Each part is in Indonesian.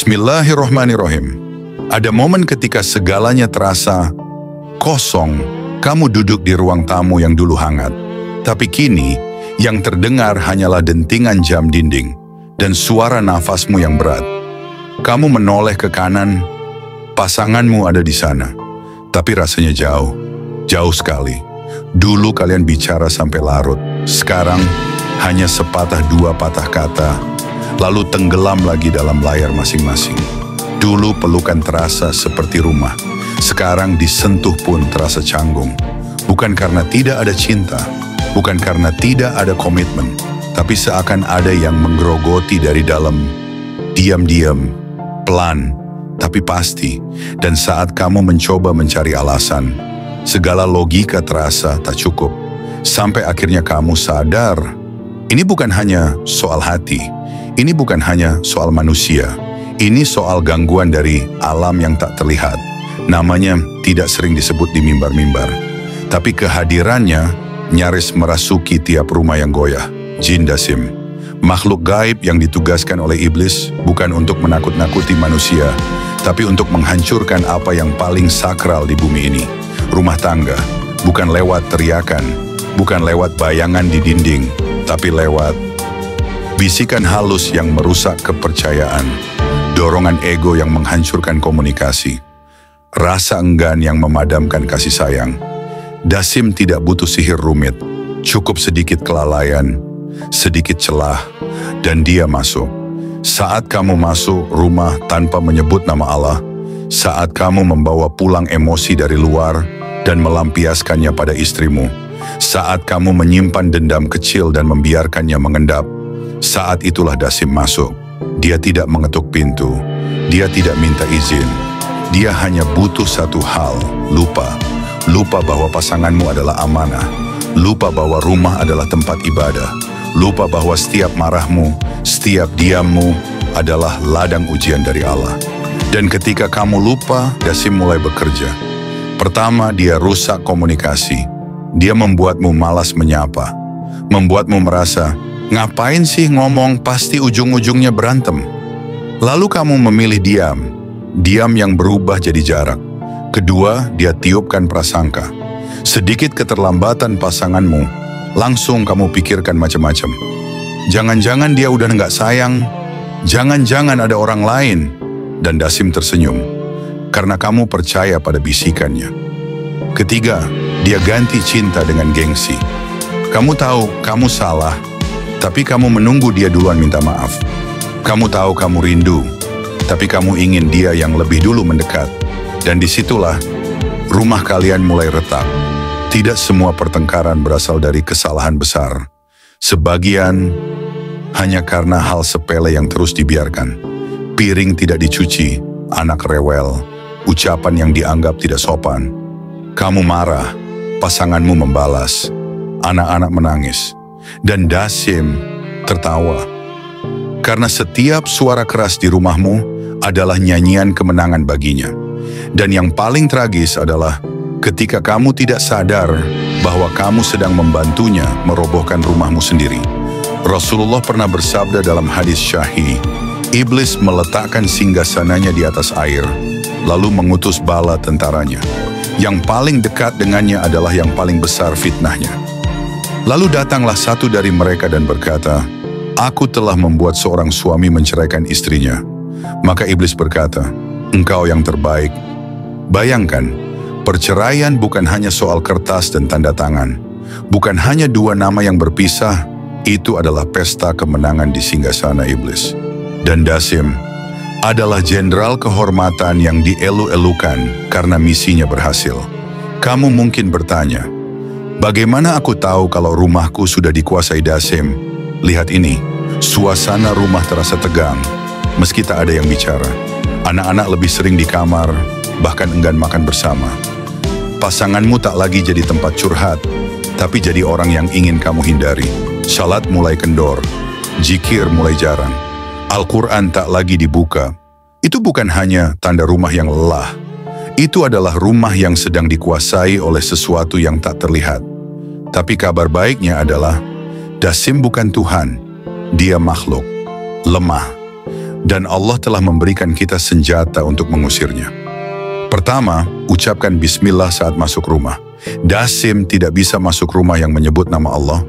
Bismillahirrohmanirrohim. Ada momen ketika segalanya terasa kosong. Kamu duduk di ruang tamu yang dulu hangat. Tapi kini, yang terdengar hanyalah dentingan jam dinding dan suara nafasmu yang berat. Kamu menoleh ke kanan, pasanganmu ada di sana. Tapi rasanya jauh, jauh sekali. Dulu kalian bicara sampai larut. Sekarang, hanya sepatah dua patah kata, lalu tenggelam lagi dalam layar masing-masing. Dulu pelukan terasa seperti rumah, sekarang disentuh pun terasa canggung. Bukan karena tidak ada cinta, bukan karena tidak ada komitmen, tapi seakan ada yang menggerogoti dari dalam, diam-diam, pelan, tapi pasti. Dan saat kamu mencoba mencari alasan, segala logika terasa tak cukup. Sampai akhirnya kamu sadar, ini bukan hanya soal hati, ini bukan hanya soal manusia, ini soal gangguan dari alam yang tak terlihat. Namanya tidak sering disebut di mimbar-mimbar, tapi kehadirannya nyaris merasuki tiap rumah yang goyah. Jin Dasim, makhluk gaib yang ditugaskan oleh iblis bukan untuk menakut-nakuti manusia, tapi untuk menghancurkan apa yang paling sakral di bumi ini. Rumah tangga, bukan lewat teriakan, bukan lewat bayangan di dinding, tapi lewat bisikan halus yang merusak kepercayaan, dorongan ego yang menghancurkan komunikasi, rasa enggan yang memadamkan kasih sayang. Dasim tidak butuh sihir rumit, cukup sedikit kelalaian, sedikit celah, dan dia masuk. Saat kamu masuk rumah tanpa menyebut nama Allah, saat kamu membawa pulang emosi dari luar dan melampiaskannya pada istrimu, saat kamu menyimpan dendam kecil dan membiarkannya mengendap, saat itulah Dasim masuk. Dia tidak mengetuk pintu, dia tidak minta izin. Dia hanya butuh satu hal, lupa. Lupa bahwa pasanganmu adalah amanah. Lupa bahwa rumah adalah tempat ibadah. Lupa bahwa setiap marahmu, setiap diammu adalah ladang ujian dari Allah. Dan ketika kamu lupa, Dasim mulai bekerja. Pertama, dia rusak komunikasi. Dia membuatmu malas menyapa. Membuatmu merasa, ngapain sih ngomong, pasti ujung-ujungnya berantem. Lalu kamu memilih diam. Diam yang berubah jadi jarak. Kedua, dia tiupkan prasangka. Sedikit keterlambatan pasanganmu, langsung kamu pikirkan macam-macam. Jangan-jangan dia udah nggak sayang. Jangan-jangan ada orang lain. Dan Dasim tersenyum, karena kamu percaya pada bisikannya. Ketiga, dia ganti cinta dengan gengsi. Kamu tahu kamu salah, tapi kamu menunggu dia duluan minta maaf. Kamu tahu kamu rindu, tapi kamu ingin dia yang lebih dulu mendekat. Dan disitulah rumah kalian mulai retak. Tidak semua pertengkaran berasal dari kesalahan besar. Sebagian hanya karena hal sepele yang terus dibiarkan. Piring tidak dicuci, anak rewel, ucapan yang dianggap tidak sopan. Kamu marah, pasanganmu membalas, anak-anak menangis, dan Dasim tertawa. Karena setiap suara keras di rumahmu adalah nyanyian kemenangan baginya. Dan yang paling tragis adalah ketika kamu tidak sadar bahwa kamu sedang membantunya merobohkan rumahmu sendiri. Rasulullah pernah bersabda dalam hadis syahih, iblis meletakkan singgasananya di atas air, lalu mengutus bala tentaranya. Yang paling dekat dengannya adalah yang paling besar fitnahnya. Lalu datanglah satu dari mereka dan berkata, aku telah membuat seorang suami menceraikan istrinya. Maka iblis berkata, engkau yang terbaik. Bayangkan, perceraian bukan hanya soal kertas dan tanda tangan. Bukan hanya dua nama yang berpisah, itu adalah pesta kemenangan di singgasana iblis. Dan Dasim adalah jenderal kehormatan yang dielu-elukan karena misinya berhasil. Kamu mungkin bertanya, bagaimana aku tahu kalau rumahku sudah dikuasai Dasim? Lihat ini, suasana rumah terasa tegang, meski tak ada yang bicara. Anak-anak lebih sering di kamar, bahkan enggan makan bersama. Pasanganmu tak lagi jadi tempat curhat, tapi jadi orang yang ingin kamu hindari. Salat mulai kendor, zikir mulai jarang. Al-Quran tak lagi dibuka. Itu bukan hanya tanda rumah yang lelah. Itu adalah rumah yang sedang dikuasai oleh sesuatu yang tak terlihat. Tapi kabar baiknya adalah, Dasim bukan Tuhan. Dia makhluk, lemah. dan Allah telah memberikan kita senjata untuk mengusirnya. Pertama, ucapkan bismillah saat masuk rumah. Dasim tidak bisa masuk rumah yang menyebut nama Allah.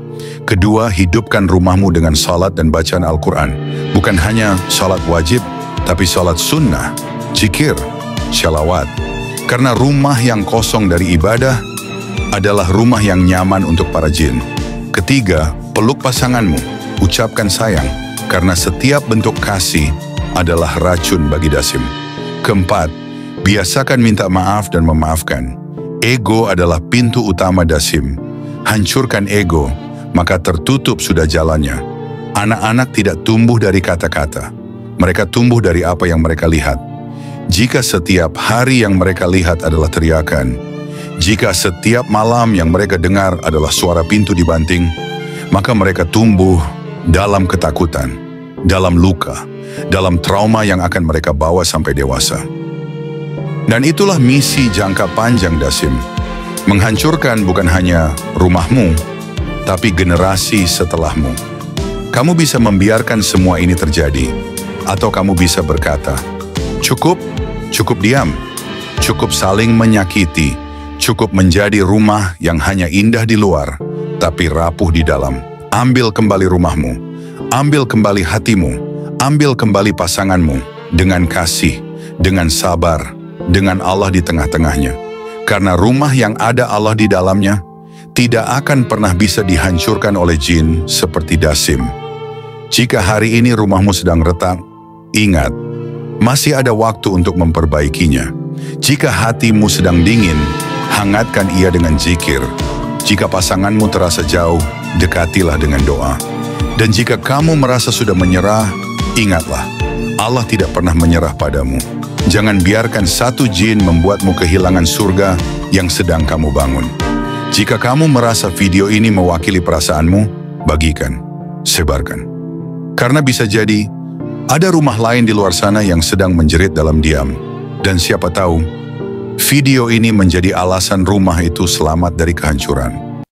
Kedua, hidupkan rumahmu dengan salat dan bacaan Al-Quran. Bukan hanya salat wajib, tapi salat sunnah, zikir, syalawat. Karena rumah yang kosong dari ibadah adalah rumah yang nyaman untuk para jin. Ketiga, peluk pasanganmu, ucapkan sayang, karena setiap bentuk kasih adalah racun bagi dasim. Keempat, biasakan minta maaf dan memaafkan. Ego adalah pintu utama dasim. Hancurkan ego, maka tertutup sudah jalannya. Anak-anak tidak tumbuh dari kata-kata. Mereka tumbuh dari apa yang mereka lihat. Jika setiap hari yang mereka lihat adalah teriakan, jika setiap malam yang mereka dengar adalah suara pintu dibanting, maka mereka tumbuh dalam ketakutan, dalam luka, dalam trauma yang akan mereka bawa sampai dewasa. Dan itulah misi jangka panjang dasim. Menghancurkan bukan hanya rumahmu, tapi generasi setelahmu. Kamu bisa membiarkan semua ini terjadi, atau kamu bisa berkata, cukup diam, cukup saling menyakiti, cukup menjadi rumah yang hanya indah di luar, tapi rapuh di dalam. Ambil kembali rumahmu, ambil kembali hatimu, ambil kembali pasanganmu, dengan kasih, dengan sabar, dengan Allah di tengah-tengahnya. Karena rumah yang ada Allah di dalamnya tidak akan pernah bisa dihancurkan oleh jin seperti dasim. Jika hari ini rumahmu sedang retak, ingat, masih ada waktu untuk memperbaikinya. Jika hatimu sedang dingin, hangatkan ia dengan zikir. Jika pasanganmu terasa jauh, dekatilah dengan doa. Dan jika kamu merasa sudah menyerah, ingatlah, Allah tidak pernah menyerah padamu. Jangan biarkan satu jin membuatmu kehilangan surga yang sedang kamu bangun. Jika kamu merasa video ini mewakili perasaanmu, bagikan, sebarkan. Karena bisa jadi, ada rumah lain di luar sana yang sedang menjerit dalam diam. Dan siapa tahu, video ini menjadi alasan rumah itu selamat dari kehancuran.